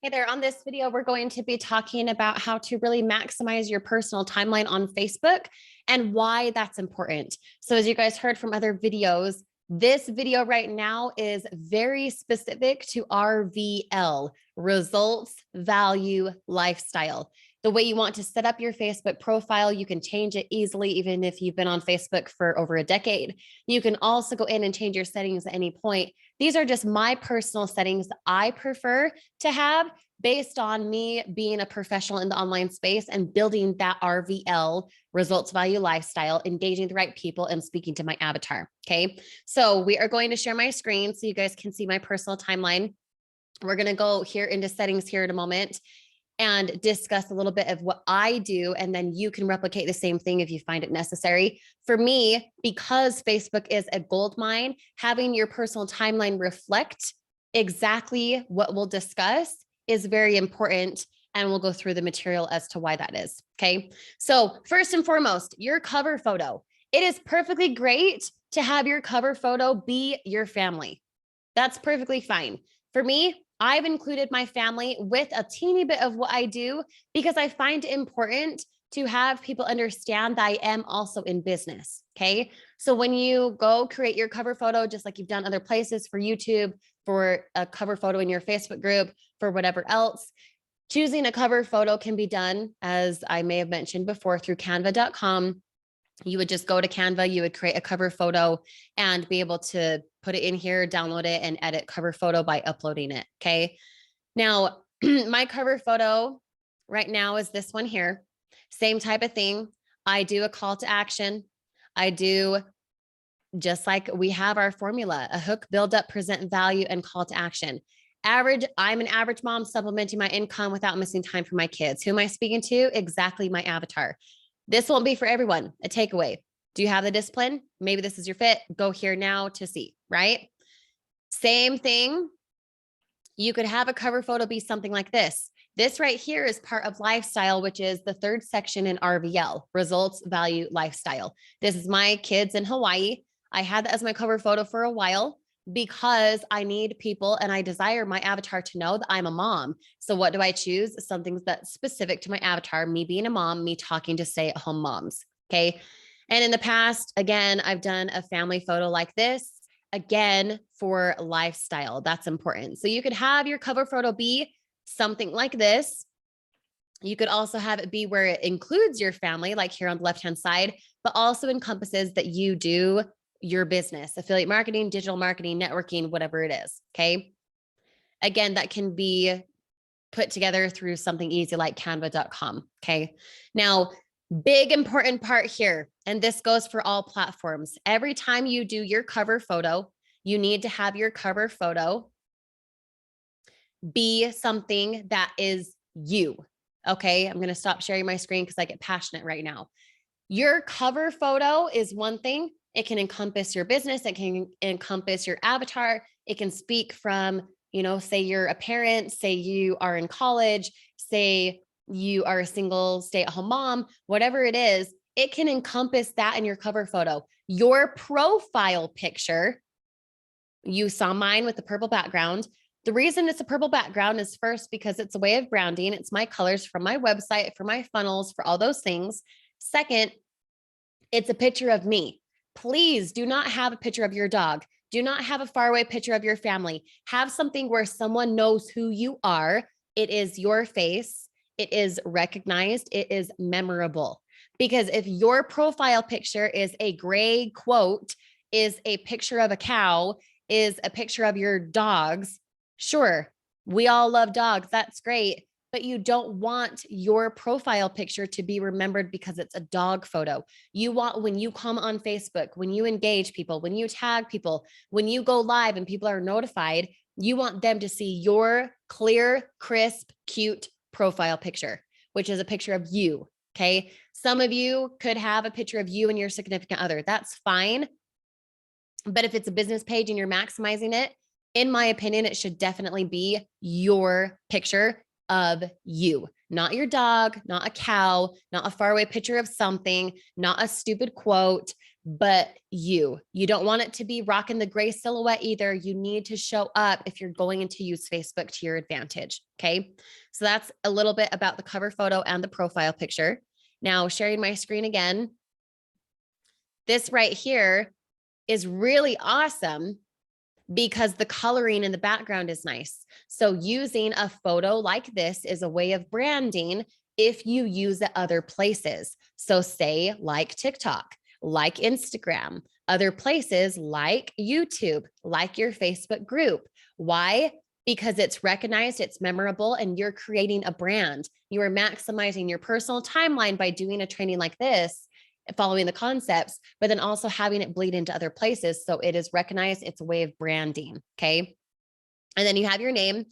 Hey there, on this video, we're going to be talking about how to really maximize your personal timeline on Facebook and why that's important. So as you guys heard from other videos, this video right now is very specific to RVL, results, value, lifestyle. The way you want to set up your Facebook profile, you can change it easily, even if you've been on Facebook for over a decade. You can also go in and change your settings at any point. These are just my personal settings I prefer to have based on me being a professional in the online space and building that RVL, results, value, lifestyle, engaging the right people and speaking to my avatar. Okay. So we are going to share my screen so you guys can see my personal timeline. We're going to go here into settings here in a moment and discuss a little bit of what I do. And then you can replicate the same thing if you find it necessary. For me, because Facebook is a gold mine, having your personal timeline reflect exactly what we'll discuss is very important. And we'll go through the material as to why that is. Okay. So first and foremost, your cover photo. It is perfectly great to have your cover photo be your family. That's perfectly fine. For me, I've included my family with a teeny bit of what I do because I find it important to have people understand that I am also in business. Okay. So when you go create your cover photo, just like you've done other places for YouTube, for a cover photo in your Facebook group, for whatever else, choosing a cover photo can be done, as I may have mentioned before, through canva.com. You would just go to Canva, you would create a cover photo and be able to put it in here, download it, and edit cover photo by uploading it. Okay. Now, my cover photo right now is this one here. Same type of thing. I do a call to action. I do just like we have our formula, a hook, build up, present value, and call to action. Average, I'm an average mom supplementing my income without missing time for my kids. Who am I speaking to? Exactly my avatar. This won't be for everyone. A takeaway. Do you have the discipline? Maybe this is your fit. Go here now to see, right? Same thing. You could have a cover photo be something like this. This right here is part of lifestyle, which is the third section in RVL, results, value, lifestyle. This is my kids in Hawaii. I had that as my cover photo for a while because I need people and I desire my avatar to know that I'm a mom. So what do I choose? Something that's specific to my avatar, me being a mom, me talking to stay-at-home moms. Okay. And in the past, again, I've done a family photo like this, again, for lifestyle. That's important. So you could have your cover photo be something like this. You could also have it be where it includes your family, like here on the left-hand side, but also encompasses that you do your business, affiliate marketing, digital marketing, networking, whatever it is. Okay. Again, that can be put together through something easy like canva.com. Okay. Now, big important part here, and this goes for all platforms. Every time you do your cover photo, you need to have your cover photo be something that is you. Okay. I'm going to stop sharing my screen because I get passionate right now. Your cover photo is one thing. It can encompass your business. It can encompass your avatar. It can speak from, say you're a parent, say you are in college, say you are a single stay-at-home mom, whatever it is, it can encompass that in your cover photo. Your profile picture, you saw mine with the purple background. The reason it's a purple background is first because it's a way of branding. It's my colors from my website, for my funnels, for all those things. Second, it's a picture of me. Please do not have a picture of your dog. Do not have a faraway picture of your family. Have something where someone knows who you are. It is your face. It is recognized. It is memorable. Because if your profile picture is a gray quote, is a picture of a cow, is a picture of your dogs, sure, we all love dogs. That's great. But you don't want your profile picture to be remembered because it's a dog photo. You want, when you come on Facebook, when you engage people, when you tag people, when you go live and people are notified, you want them to see your clear, crisp, cute profile picture, which is a picture of you. Okay. Some of you could have a picture of you and your significant other. That's fine. But if it's a business page and you're maximizing it, in my opinion, it should definitely be your picture of you, not your dog, not a cow, not a faraway picture of something, not a stupid quote, but you don't want it to be rocking the gray silhouette either. You need to show up if you're going to use Facebook to your advantage. Okay. So that's a little bit about the cover photo and the profile picture. Now sharing my screen again. This right here is really awesome because the coloring in the background is nice. So using a photo like this is a way of branding if you use it other places. So say like TikTok, like Instagram, other places like YouTube, like your Facebook group. Why? Because it's recognized, it's memorable, and you're creating a brand. You are maximizing your personal timeline by doing a training like this, following the concepts, but then also having it bleed into other places. So it is recognized, it's a way of branding. Okay. And then you have your name.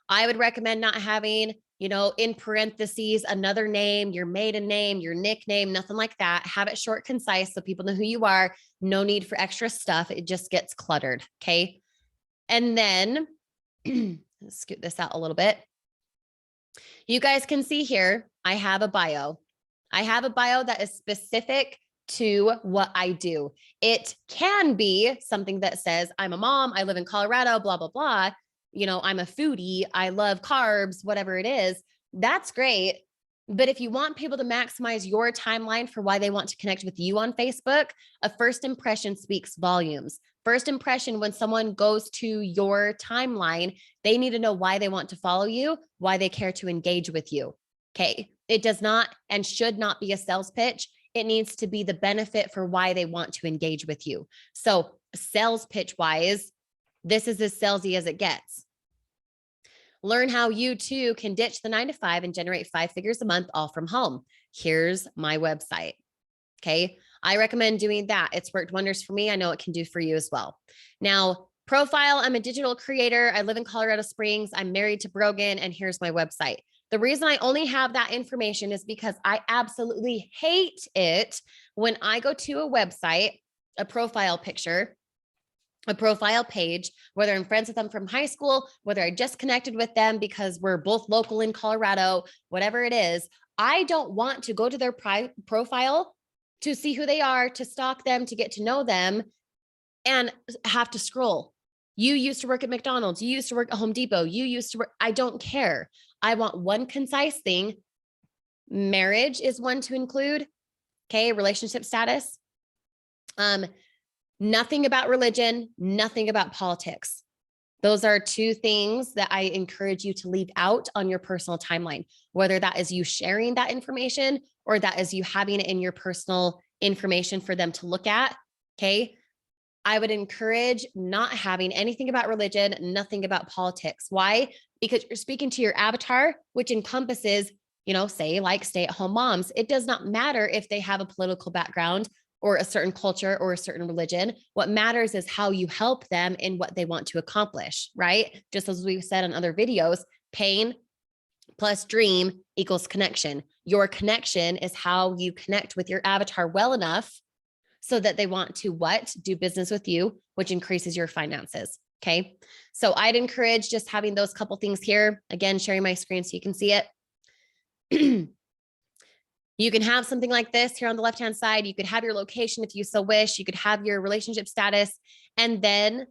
I would recommend not having, in parentheses, another name, your maiden name, your nickname, nothing like that. Have it short, concise, so people know who you are. No need for extra stuff. It just gets cluttered. Okay. And then let's scoot this out a little bit. You guys can see here, I have a bio. I have a bio that is specific to what I do. It can be something that says, I'm a mom, I live in Colorado, blah, blah, blah. I'm a foodie, I love carbs, whatever it is. That's great. But if you want people to maximize your timeline for why they want to connect with you on Facebook, a first impression speaks volumes. First impression, when someone goes to your timeline, they need to know why they want to follow you, why they care to engage with you. Okay. It does not and should not be a sales pitch. It needs to be the benefit for why they want to engage with you. So sales pitch wise, this is as salesy as it gets. Learn how you too can ditch the 9 to 5 and generate 5 figures a month all from home. Here's my website. Okay. I recommend doing that. It's worked wonders for me. I know it can do for you as well. Now, profile, I'm a digital creator. I live in Colorado Springs. I'm married to Brogan, and here's my website. The reason I only have that information is because I absolutely hate it when I go to a website, a profile picture, a profile page, whether I'm friends with them from high school, whether I just connected with them because we're both local in Colorado, whatever it is. I don't want to go to their profile to see who they are, to stalk them, to get to know them, and have to scroll. You used to work at McDonald's. You used to work at Home Depot. You used to work. I don't care. I want one concise thing. Marriage is one to include. Okay. Relationship status. Nothing about religion, nothing about politics. Those are 2 things that I encourage you to leave out on your personal timeline, whether that is you sharing that information or that is you having it in your personal information for them to look at. Okay. I would encourage not having anything about religion, nothing about politics. Why? Because you're speaking to your avatar, which encompasses, say like stay-at-home moms. It does not matter if they have a political background or a certain culture or a certain religion. What matters is how you help them in what they want to accomplish, right? Just as we've said in other videos, pain plus dream equals connection. Your connection is how you connect with your avatar well enough so that they want to do business with you, which increases your finances. Okay. So I'd encourage just having those couple things here. Again, sharing my screen so you can see it. You can have something like this here on the left-hand side. You could have your location if you so wish. You could have your relationship status, and then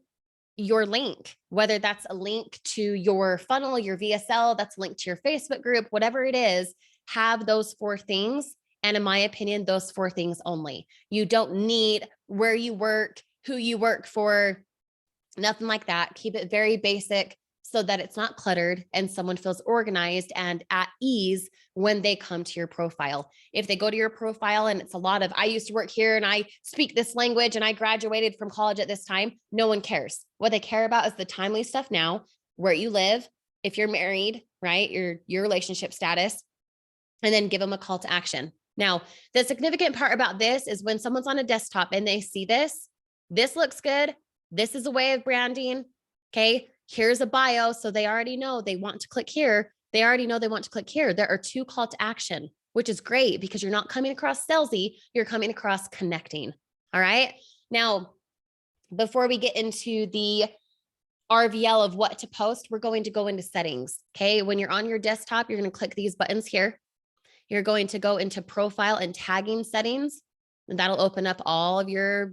your link, whether that's a link to your funnel, your VSL, that's linked to your Facebook group, whatever it is, have those 4 things. And in my opinion, those 4 things only. You don't need where you work, who you work for, nothing like that. Keep it very basic so that it's not cluttered and someone feels organized and at ease when they come to your profile. If they go to your profile and it's a lot of, I used to work here and I speak this language and I graduated from college at this time, no one cares. What they care about is the timely stuff now, where you live, if you're married, right? Your relationship status, and then give them a call to action. Now, the significant part about this is when someone's on a desktop and they see this looks good. This is a way of branding. Okay. Here's a bio. So they already know they want to click here. They already know they want to click here. There are 2 call to action, which is great because you're not coming across salesy. You're coming across connecting. All right. Now, before we get into the RVL of what to post, we're going to go into settings. Okay. When you're on your desktop, you're going to click these buttons here. You're going to go into profile and tagging settings. And that'll open up all of your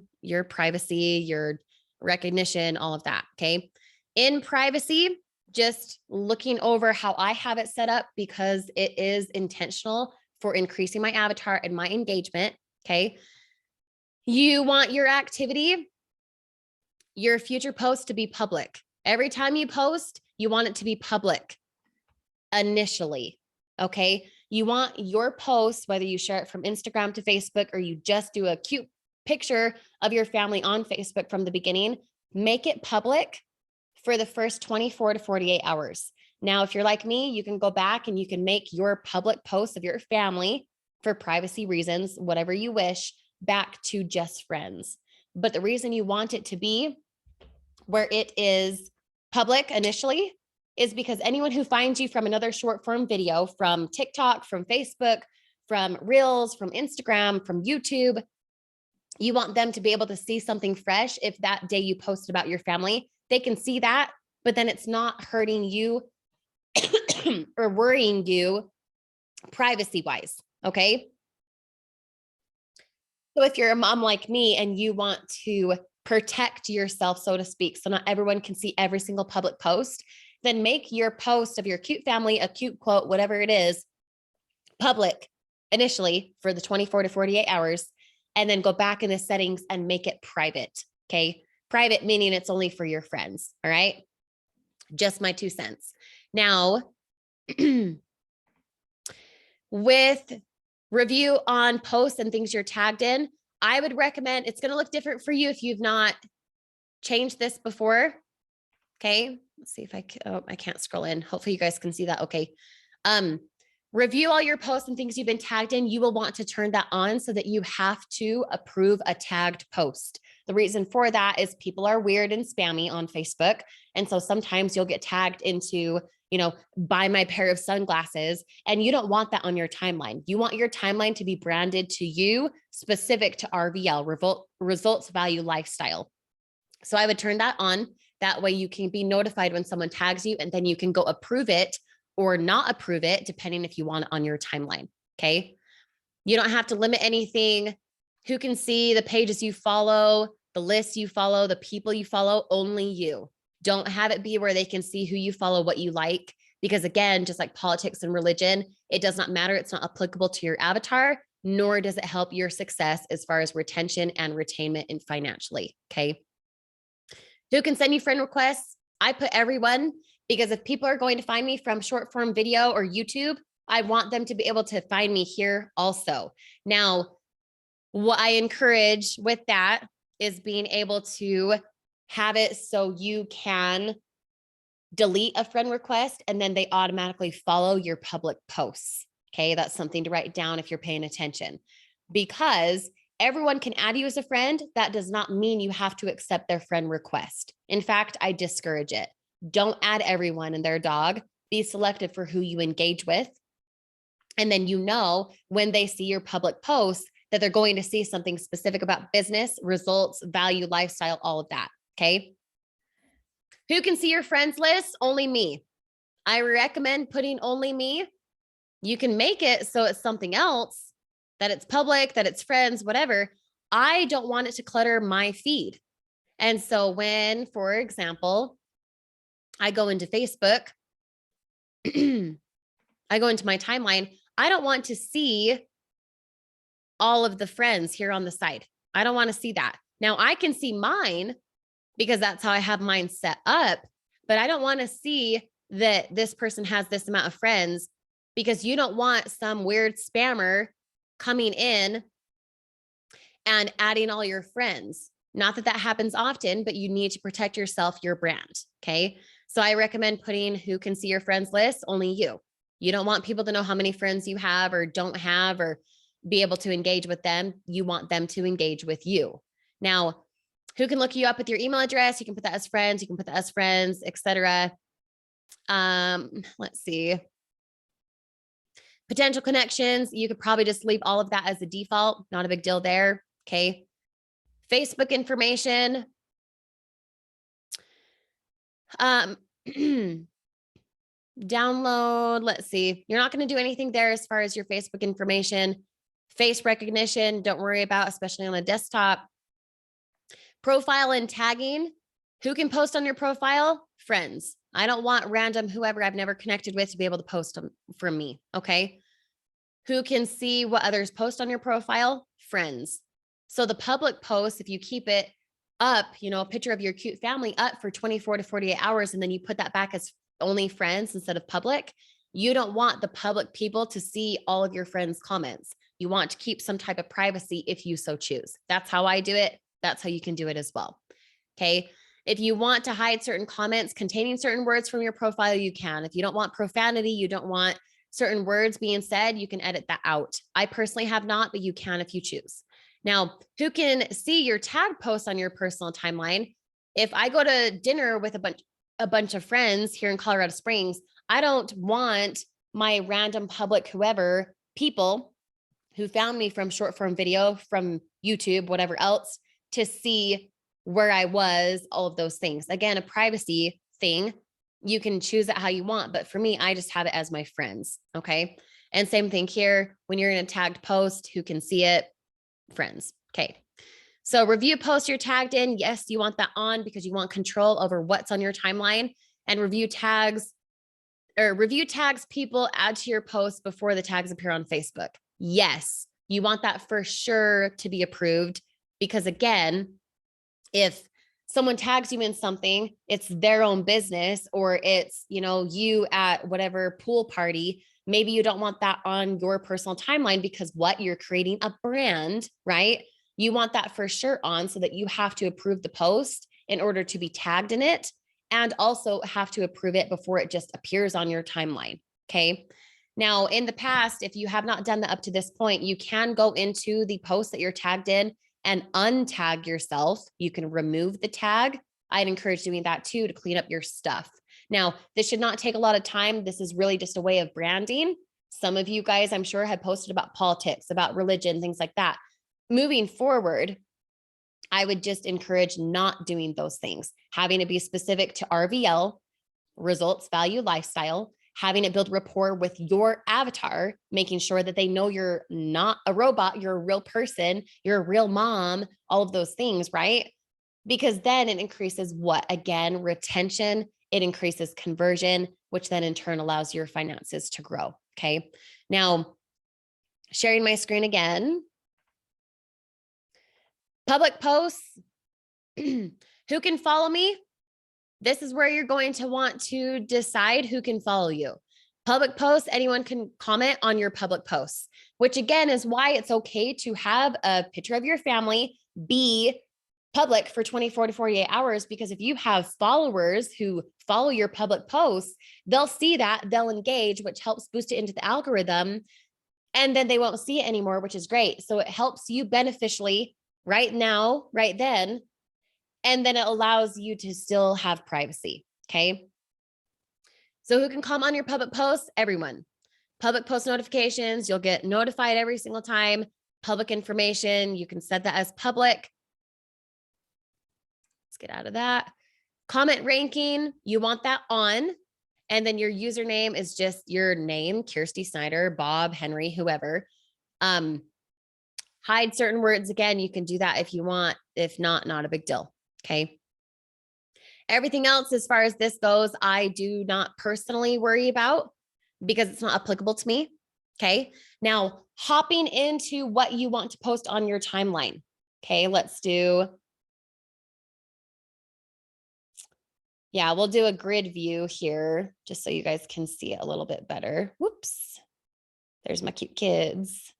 privacy, your recognition, all of that. Okay. In privacy, just looking over how I have it set up because it is intentional for increasing my avatar and my engagement. Okay. You want your activity, your future posts to be public. Every time you post, you want it to be public initially. Okay. You want your posts, whether you share it from Instagram to Facebook or you just do a cute picture of your family on Facebook from the beginning, make it public for the first 24 to 48 hours. Now, if you're like me, you can go back and you can make your public posts of your family for privacy reasons, whatever you wish, back to just friends. But the reason you want it to be where it is public initially is because anyone who finds you from another short form video, from TikTok, from Facebook, from Reels, from Instagram, from YouTube, you want them to be able to see something fresh. If that day you post about your family, they can see that, but then it's not hurting you or worrying you privacy wise. Okay. So if you're a mom like me and you want to protect yourself, so to speak, so not everyone can see every single public post, then make your post of your cute family, a cute quote, whatever it is, public initially for the 24 to 48 hours, and then go back in the settings and make it private. Okay. Private meaning it's only for your friends. All right. Just my 2 cents. Now, with review on posts and things you're tagged in, I would recommend, it's going to look different for you if you've not changed this before. Okay. Let's see if I can't scroll in. Hopefully you guys can see that. Okay. Review all your posts and things you've been tagged in. You will want to turn that on so that you have to approve a tagged post. The reason for that is people are weird and spammy on Facebook. And so sometimes you'll get tagged into, buy my pair of sunglasses, and you don't want that on your timeline. You want your timeline to be branded to you, specific to RVL, results, value, lifestyle. So I would turn that on. That way you can be notified when someone tags you, and then you can go approve it or not approve it, depending if you want it on your timeline. Okay. You don't have to limit anything. Who can see the pages you follow, the lists you follow, the people you follow? Only you. Don't have it be where they can see who you follow, what you like, because again, just like politics and religion, it does not matter. It's not applicable to your avatar, nor does it help your success as far as retention and retainment and financially. Okay. Who can send you friend requests? I put everyone, because if people are going to find me from short form video or YouTube, I want them to be able to find me here also. Now, what I encourage with that is being able to have it so you can delete a friend request and then they automatically follow your public posts. Okay, that's something to write down if you're paying attention, because everyone can add you as a friend. That does not mean you have to accept their friend request. In fact, I discourage it. Don't add everyone and their dog. Be selective for who you engage with. And then when they see your public posts that they're going to see something specific about business, results, value, lifestyle, all of that. Okay. Who can see your friends list? Only me. I recommend putting only me. You can make it so it's something else, that it's public, that it's friends, whatever. I don't want it to clutter my feed. And so when, for example, I go into Facebook, I go into my timeline, I don't want to see all of the friends here on the side. I don't want to see that. Now I can see mine because that's how I have mine set up, but I don't want to see that this person has this amount of friends, because you don't want some weird spammer coming in and adding all your friends. Not that that happens often, but you need to protect yourself, your brand. Okay. So I recommend putting who can see your friends list, only you. You don't want people to know how many friends you have or don't have, or be able to engage with them. You want them to engage with you. Now, who can look you up with your email address? You can put that as friends. You can put that as friends, etc. Let's see. Potential connections. You could probably just leave all of that as a default. Not a big deal there. Okay. Facebook information. Download. Let's see. You're not going to do anything there as far as your Facebook information. Face recognition, don't worry about, especially on a desktop. Profile and tagging. Who can post on your profile? Friends. I don't want random whoever I've never connected with to be able to post them from me. Okay. Who can see what others post on your profile? Friends. So the public post, if you keep it up, a picture of your cute family up for 24 to 48 hours, and then you put that back as only friends instead of public, you don't want the public people to see all of your friends' comments. You want to keep some type of privacy if you so choose. That's how I do it. That's how you can do it as well. Okay. If you want to hide certain comments containing certain words from your profile, you can. If you don't want profanity, you don't want certain words being said, you can edit that out. I personally have not, but you can if you choose. Now, who can see your tag posts on your personal timeline? If I go to dinner with a bunch of friends here in Colorado Springs, I don't want my random public whoever people who found me from short form video, from YouTube, whatever else, to see where I was, all of those things. Again, a privacy thing. You can choose it how you want, but for me, I just have it as my friends. Okay. And same thing here. When you're in a tagged post, who can see it? Friends. Okay. So review posts you're tagged in. Yes, you want that on because you want control over what's on your timeline. And review tags people add to your post before the tags appear on Facebook. Yes, you want that for sure to be approved, because again, if someone tags you in something, it's their own business, or it's, you at whatever pool party, maybe you don't want that on your personal timeline because you're creating a brand, right? You want that for sure on, so that you have to approve the post in order to be tagged in it, and also have to approve it before it just appears on your timeline. Okay. Now, in the past, if you have not done that up to this point, you can go into the post that you're tagged in and untag yourself. You can remove the tag. I'd encourage doing that too, to clean up your stuff. Now, this should not take a lot of time. This is really just a way of branding. Some of you guys, I'm sure, have posted about politics, about religion, things like that. Moving forward, I would just encourage not doing those things, having it be specific to RVL, results, value, lifestyle, having it build rapport with your avatar, making sure that they know you're not a robot, you're a real person, you're a real mom, all of those things, right? Because then it increases what? Again, retention, it increases conversion, which then in turn allows your finances to grow. Okay. Now, sharing my screen again. Public posts. Who can follow me? This is where you're going to want to decide who can follow you. Public posts, anyone can comment on your public posts, which again is why it's okay to have a picture of your family be public for 24 to 48 hours, because if you have followers who follow your public posts, they'll see that, they'll engage, which helps boost it into the algorithm, and then they won't see it anymore, which is great. So it helps you beneficially right now, right then, and then it allows you to still have privacy. Okay. So who can comment on your public posts? Everyone. Public post notifications, you'll get notified every single time. Public information, you can set that as public. Let's get out of that. Comment ranking, you want that on. And then your username is just your name, Kirsty Snyder, Bob, Henry, whoever. Hide certain words. Again, you can do that if you want. If not, not a big deal. Okay. Everything else, as far as this goes, I do not personally worry about because it's not applicable to me. Okay. Now, hopping into what you want to post on your timeline. Okay. We'll do a grid view here just so you guys can see it a little bit better. Whoops. There's my cute kids.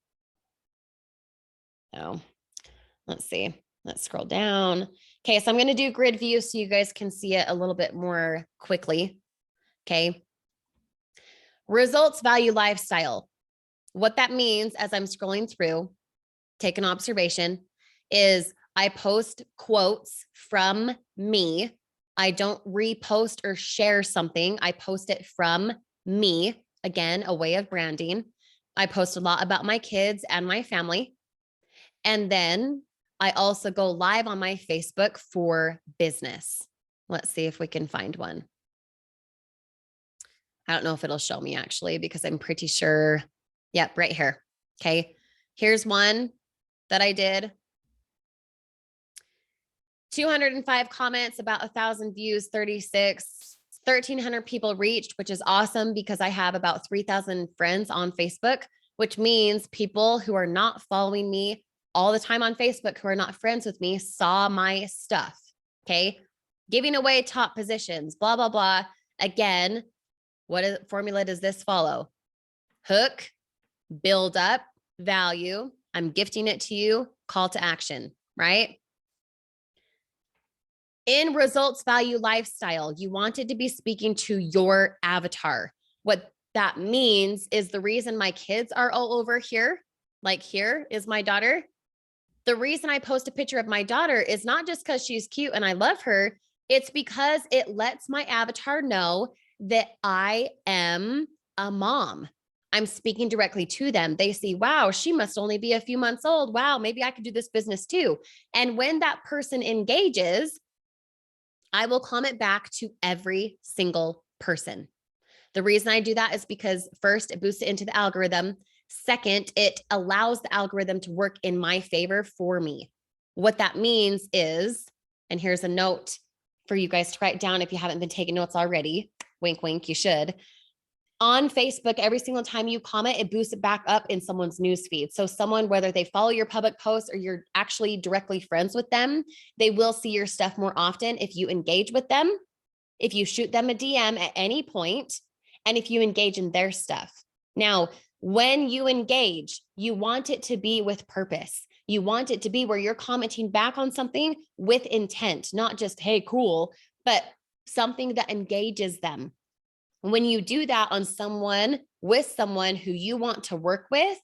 Oh, let's see. Let's scroll down. Okay, so I'm going to do grid view so you guys can see it a little bit more quickly. Okay. Results, value, lifestyle. What that means, as I'm scrolling through, take an observation, is I post quotes from me. I don't repost or share something. I post it from me. Again, a way of branding. I post a lot about my kids and my family. And then I also go live on my Facebook for business. Let's see if we can find one. I don't know if it'll show me actually, because I'm pretty sure. Yep, right here. Okay. Here's one that I did. 205 comments, about 1,000 views, 1,300 people reached, which is awesome because I have about 3,000 friends on Facebook, which means people who are not following me all the time on Facebook, who are not friends with me, saw my stuff. Okay. Giving away top positions, blah, blah, blah. Again, what formula does this follow? Hook, build up, value. I'm gifting it to you, call to action, right? In results, value, lifestyle, you want it to be speaking to your avatar. What that means is the reason my kids are all over here, like here is my daughter. The reason I post a picture of my daughter is not just because she's cute and I love her. It's because it lets my avatar know that I am a mom. I'm speaking directly to them. They see, wow, she must only be a few months old. Wow, maybe I could do this business too. And when that person engages, I will comment back to every single person. The reason I do that is because first, it boosts it into the algorithm. Second, it allows the algorithm to work in my favor for me. What that means is, and here's a note for you guys to write down if you haven't been taking notes already. Wink, wink, you should. On Facebook, every single time you comment, it boosts it back up in someone's newsfeed. So someone, whether they follow your public posts or you're actually directly friends with them, they will see your stuff more often if you engage with them, if you shoot them a DM at any point, and if you engage in their stuff. Now, when you engage, you want it to be with purpose. You want it to be where you're commenting back on something with intent, not just, hey, cool, but something that engages them. When you do that on someone with someone who you want to work with,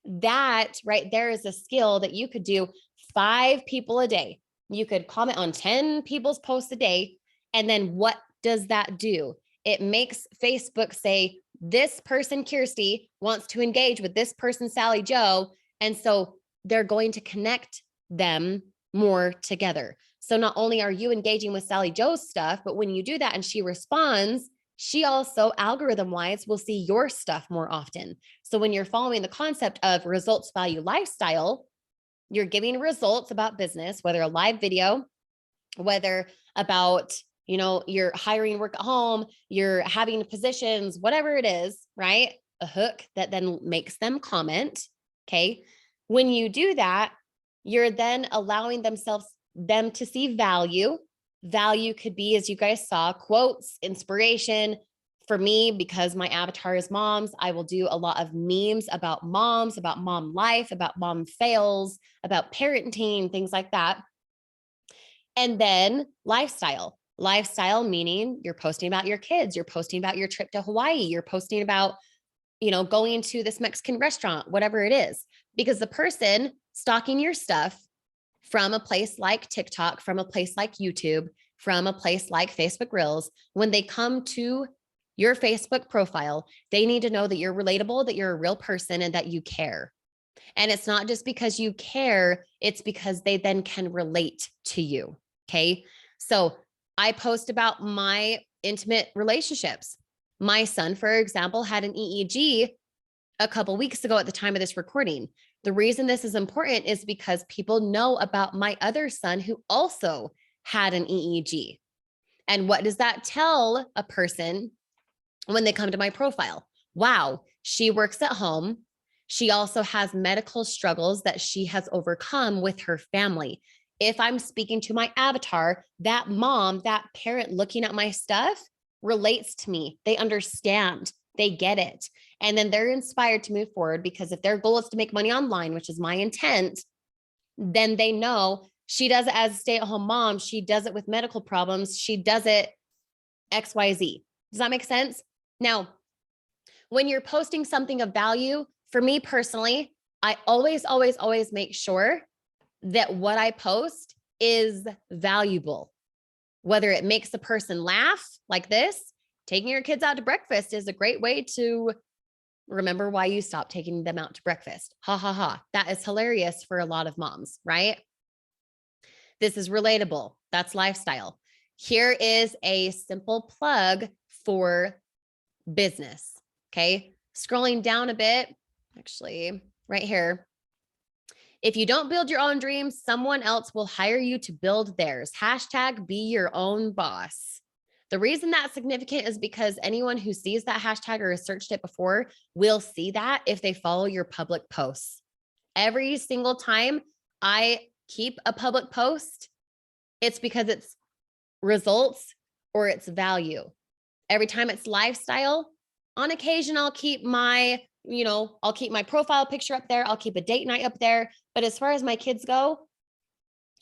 that right there is a skill that you could do 5 people a day. You could comment on 10 people's posts a day. And then what does that do? It makes Facebook say, this person, Kirsty, wants to engage with this person, Sally Joe. And so they're going to connect them more together. So not only are you engaging with Sally Joe's stuff, but when you do that and she responds, she also algorithm-wise will see your stuff more often. So when you're following the concept of results, value, lifestyle, you're giving results about business, whether a live video, whether about, you're hiring work at home, you're having positions, whatever it is, right? A hook that then makes them comment. Okay. When you do that, you're then allowing them to see value. Value could be, as you guys saw, quotes, inspiration. For me, because my avatar is moms, I will do a lot of memes about moms, about mom life, about mom fails, about parenting, things like that. And then lifestyle. Lifestyle meaning you're posting about your kids, you're posting about your trip to Hawaii, you're posting about, going to this Mexican restaurant, whatever it is. Because the person stalking your stuff from a place like TikTok, from a place like YouTube, from a place like Facebook Reels, when they come to your Facebook profile, they need to know that you're relatable, that you're a real person, and that you care. And it's not just because you care, it's because they then can relate to you. Okay. So I post about my intimate relationships. My son, for example, had an EEG a couple weeks ago at the time of this recording. The reason this is important is because people know about my other son who also had an EEG. And what does that tell a person when they come to my profile? Wow, she works at home. She also has medical struggles that she has overcome with her family. If I'm speaking to my avatar, that mom, that parent looking at my stuff relates to me. They understand, they get it. And then they're inspired to move forward because if their goal is to make money online, which is my intent, then they know she does it as a stay-at-home mom. She does it with medical problems. She does it XYZ. Does that make sense? Now, when you're posting something of value, for me personally, I always, always, always make sure that what I post is valuable. Whether it makes the person laugh like this, taking your kids out to breakfast is a great way to remember why you stopped taking them out to breakfast. Ha ha ha. That is hilarious for a lot of moms, right? This is relatable. That's lifestyle. Here is a simple plug for business. Okay. Scrolling down a bit, actually right here. If you don't build your own dreams, someone else will hire you to build theirs. Hashtag be your own boss. The reason that's significant is because anyone who sees that hashtag or has searched it before will see that if they follow your public posts. Every single time I keep a public post, it's because it's results or it's value. Every time it's lifestyle, on occasion, I'll keep my profile picture up there. I'll keep a date night up there. But as far as my kids go,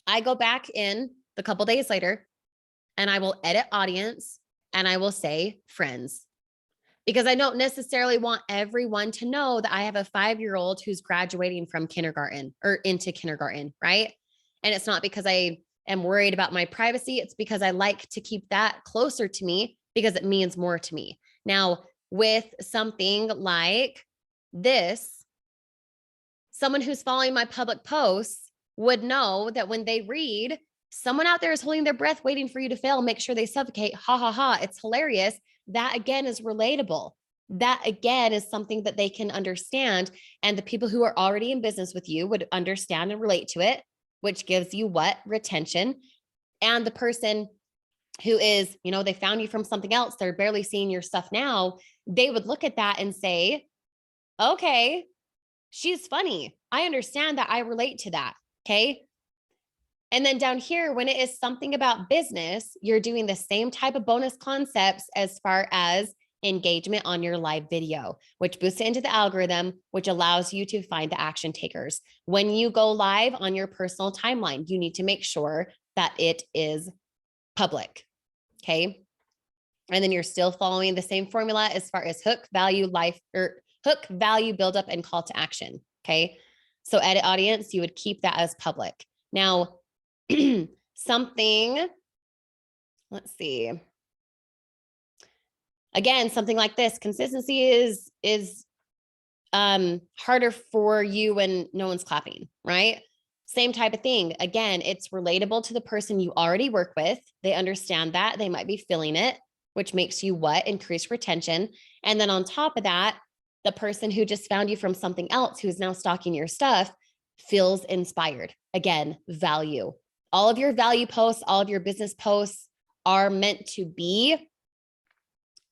I go back in the couple days later and I will edit audience and I will say friends, because I don't necessarily want everyone to know that I have a 5-year-old who's graduating from kindergarten or into kindergarten, right? And it's not because I am worried about my privacy. It's because I like to keep that closer to me because it means more to me. Now, with something like this, someone who's following my public posts would know that when they read, someone out there is holding their breath, waiting for you to fail, make sure they suffocate. Ha ha ha. It's hilarious. That again is relatable. That again is something that they can understand. And the people who are already in business with you would understand and relate to it, which gives you what? Retention. And the person who is, they found you from something else, they're barely seeing your stuff now, they would look at that and say, okay, she's funny. I understand that. I relate to that. Okay. And then down here, when it is something about business, you're doing the same type of bonus concepts as far as engagement on your live video, which boosts it into the algorithm, which allows you to find the action takers. When you go live on your personal timeline, you need to make sure that it is public. Okay. And then you're still following the same formula as far as hook, value, build up, and call to action. Okay. So edit audience, you would keep that as public. Now, something like this, consistency is harder for you when no one's clapping, right? Same type of thing. Again, it's relatable to the person you already work with. They understand that. They might be feeling it, which makes you what? Increase retention. And then on top of that, the person who just found you from something else who's now stalking your stuff feels inspired. Again, value. All of your value posts, all of your business posts are meant to be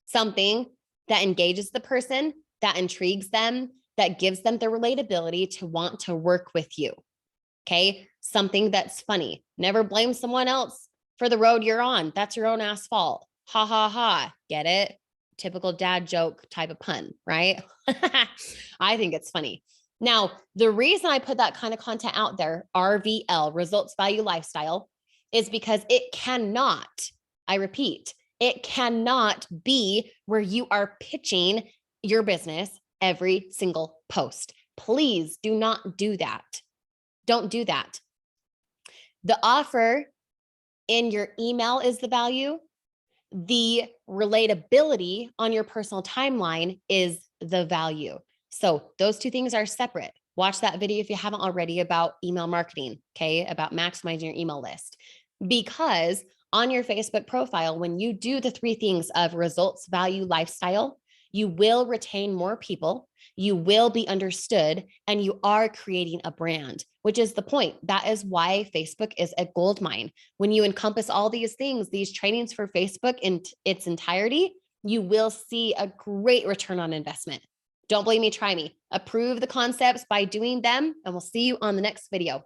something that engages the person, that intrigues them, that gives them the relatability to want to work with you. Okay. Something that's funny. Never blame someone else for the road you're on. That's your own ass fault. Ha ha ha. Get it? Typical dad joke type of pun, right? I think it's funny. Now, the reason I put that kind of content out there, RVL, results, value, lifestyle, is because it cannot, I repeat, it cannot be where you are pitching your business every single post. Please do not do that. Don't do that. The offer in your email is the value. The relatability on your personal timeline is the value. So those two things are separate. Watch that video if you haven't already about email marketing, okay, about maximizing your email list. Because on your Facebook profile, when you do the 3 things of results, value, lifestyle, you will retain more people, you will be understood, and you are creating a brand, which is the point. That is why Facebook is a gold mine. When you encompass all these things, these trainings for Facebook in its entirety, you will see a great return on investment. Don't blame me, try me. Approve the concepts by doing them, and we'll see you on the next video.